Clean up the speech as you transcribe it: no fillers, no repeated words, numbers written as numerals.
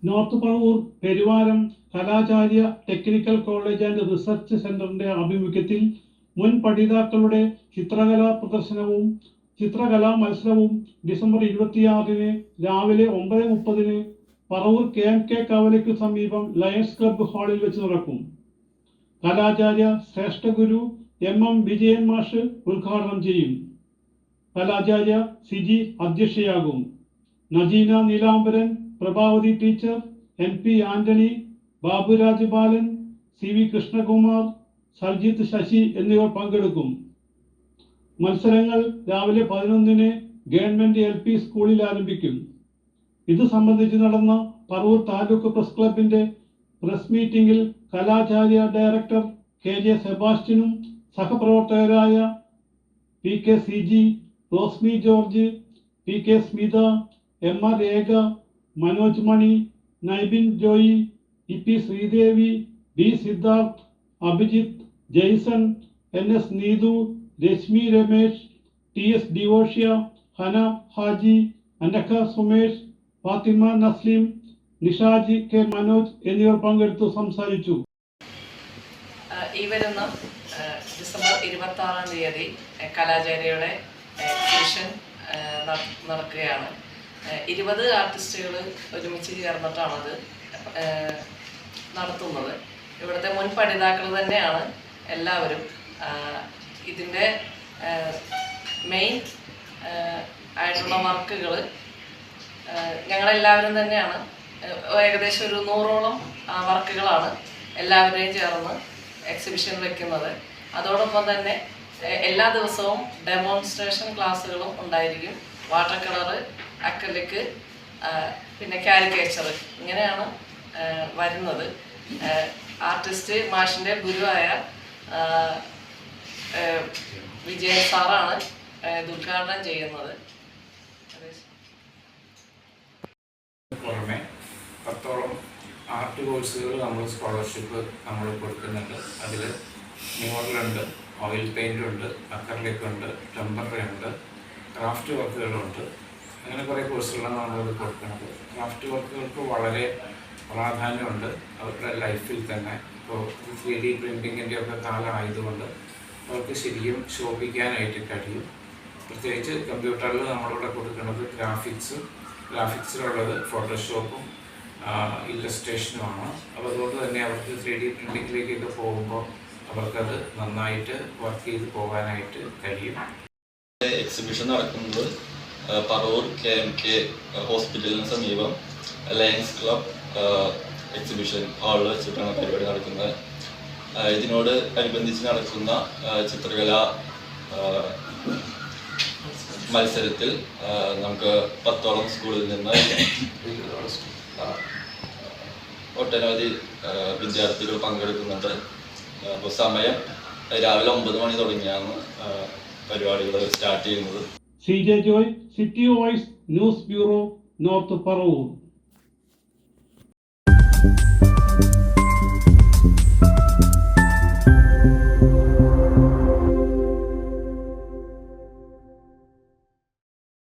North Paravur Peruvaram കലാചാര്യ technical college and research സെന്ററിന്റെ ആഭിമുഖ്യത്തിൽ മുൻ പഠിതാക്കളുടെ ചിത്രകലാ പ്രദർശനവും ചിത്രകലാ മത്സരവും ഡിസംബർ 26 രാവിലെ 9:30 പറവൂർ KMK കവലയ്ക്ക് സമീപം ലയൺസ് ക്ലബ്ബ് ഹാളിൽ വെച്ച് നടക്കും. കലാചാര്യ ശ്രേഷ്ഠ ഗുരു MM വിജയൻ മാഷ് ഉദ്ഘാടനം ചെയ്യും. കലാചാര്യ സിജി അധ്യക്ഷയാകും. നജീന നീലാംബരൻ, പ്രഭാവതി ടീച്ചർ, NP ആന്റണി, ബാബുരാജ് ബാലൻ, CV കൃഷ്ണകുമാർ, സർജിത്ത് ശശി എന്നിവർ പങ്കെടുക്കും. മത്സരങ്ങൾ രാവിലെ 11 ഗവൺമെന്റ് LP സ്കൂളിൽ ആരംഭിക്കും. ഇത് സംബന്ധിച്ച് നടന്ന പറവൂർ താലൂക്ക് പ്രസ് ക്ലബിന്റെ പ്രസ് മീറ്റിംഗിൽ കലാചാര്യ ഡയറക്ടർ KJ സെബാസ്റ്റ്യനും സഹപ്രവർത്തകരായ PK CG, Rosmi George, PK Smitha, MR Rekha, Manoj Mani, Naibin Joy, EP Sreedevi, B Siddharth, Abhijith, Jason, NS Neethu, Rashmi Ramesh, TS Divoshya, Hana Haji, Anakha Sumesh, Fathima Naslim, Nishaji K Manoj എന്നിവർ പങ്കെടുത്തു സംസാരിച്ചു. ഈ വരുന്ന ഡിസംബർ 26 കലാചാര്യയുടെ എക്സിബിഷൻ നടക്കുകയാണ്. 20 ആർട്ടിസ്റ്റുകൾ ഒരുമിച്ച് ചേർന്നിട്ടാണത് നടത്തുന്നത്. ഇവിടുത്തെ മുൻ പഠിതാക്കൾ തന്നെയാണ് എല്ലാവരും. ഇതിൻ്റെ മെയിൻ ആയിട്ടുള്ള വർക്കുകൾ ഞങ്ങളെല്ലാവരും തന്നെയാണ്. ഏകദേശം ഒരു 100ഓളം വർക്കുകളാണ് എല്ലാവരെയും ചേർന്ന് എക്സിബിഷൻ വയ്ക്കുന്നത്. അതോടൊപ്പം തന്നെ എല്ലാ ദിവസവും ഡെമോൺസ്ട്രേഷൻ ക്ലാസ്സുകളും ഉണ്ടായിരിക്കും. വാട്ടർ കളറ്, അക്രിലിക്, പിന്നെ കാരിക്കേച്ചർ, ഇങ്ങനെയാണ് വരുന്നത്. ആർട്ടിസ്റ്റ് മാഷിൻ്റെ ഗുരുവായ വിജയൻ സാറാണ് ഇത് ഉദ്ഘാടനം ചെയ്യുന്നത്. പുറമെ 10ഓളം ആർട്ട് കോഴ്സുകൾ നമ്മൾ സ്കോളർഷിപ്പ് നമ്മൾ കൊടുക്കുന്നുണ്ട്. അതിൽ മ്യൂറലുണ്ട്, ഓയിൽ പെയിൻ്റ് ഉണ്ട്, അക്രിലിക് ഉണ്ട്, ടെമ്പററി ഉണ്ട്, ക്രാഫ്റ്റ് വർക്കുകളുണ്ട്. അങ്ങനെ കുറേ കോഴ്സുകളാണ് നമ്മളത് കൊടുക്കുന്നത്. ക്രാഫ്റ്റ് വർക്കുകൾക്ക് വളരെ പ്രാധാന്യമുണ്ട് അവരുടെ ലൈഫിൽ തന്നെ. ഇപ്പോൾ 3D പ്രിൻറ്റിങ്ങിൻ്റെ ഒക്കെ കാലമായതുകൊണ്ട് അവർക്ക് ശരിക്കും ശോഭിക്കാനായിട്ട് കഴിയും. പ്രത്യേകിച്ച് കമ്പ്യൂട്ടറിൽ നമ്മളിവിടെ കൊടുക്കുന്നത് ഗ്രാഫിക്സിലുള്ളത് ഫോട്ടോഷോപ്പും ഇല്ലസ്ട്രേഷനുമാണ്. അപ്പോൾ അതുകൊണ്ട് തന്നെ അവർക്ക് 3D പ്രിൻറ്റിങ്ങിലേക്കൊക്കെ പോകുമ്പോൾ അവർക്കത് നന്നായിട്ട് വർക്ക് ചെയ്ത് പോകാനായിട്ട് കഴിയും. എക്സിബിഷൻ നടക്കുന്നത് പറവൂർ KMK ഹോസ്പിറ്റലിന് സമീപം ലയൺസ് ക്ലബ് എക്സിബിഷൻ ഹാളിൽ വെച്ചിട്ടാണ് പരിപാടി നടക്കുന്നത്. ഇതിനോട് അനുബന്ധിച്ച് നടക്കുന്ന ചിത്രകലാ മത്സരത്തിൽ നമുക്ക് 10ഓളം സ്കൂളിൽ നിന്ന് ഒട്ടനവധി വിദ്യാർത്ഥികൾ പങ്കെടുക്കുന്നുണ്ട്. അപ്പോൾ സമയം രാവിലെ 9 മണി തുടങ്ങിയാണ് പരിപാടികൾ സ്റ്റാർട്ട് ചെയ്യുന്നത്. CJ Joy, city voice news bureau, north Paravur.